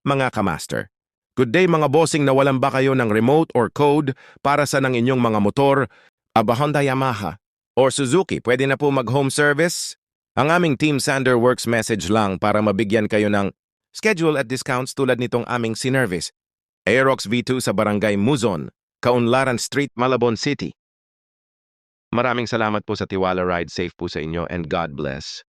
mga kamaster. Good day mga bossing, nawalan ba kayo ng remote or code para sa ng inyong mga motor? Honda, Yamaha or Suzuki, pwede na po mag-home service? Ang aming Team Sander Works message lang para mabigyan kayo ng schedule at discounts tulad nitong aming sinervice. Aerox V2 sa Barangay Muzon, Kaunlaran Street, Malabon City. Maraming salamat po sa tiwala, ride safe po sa inyo and God bless.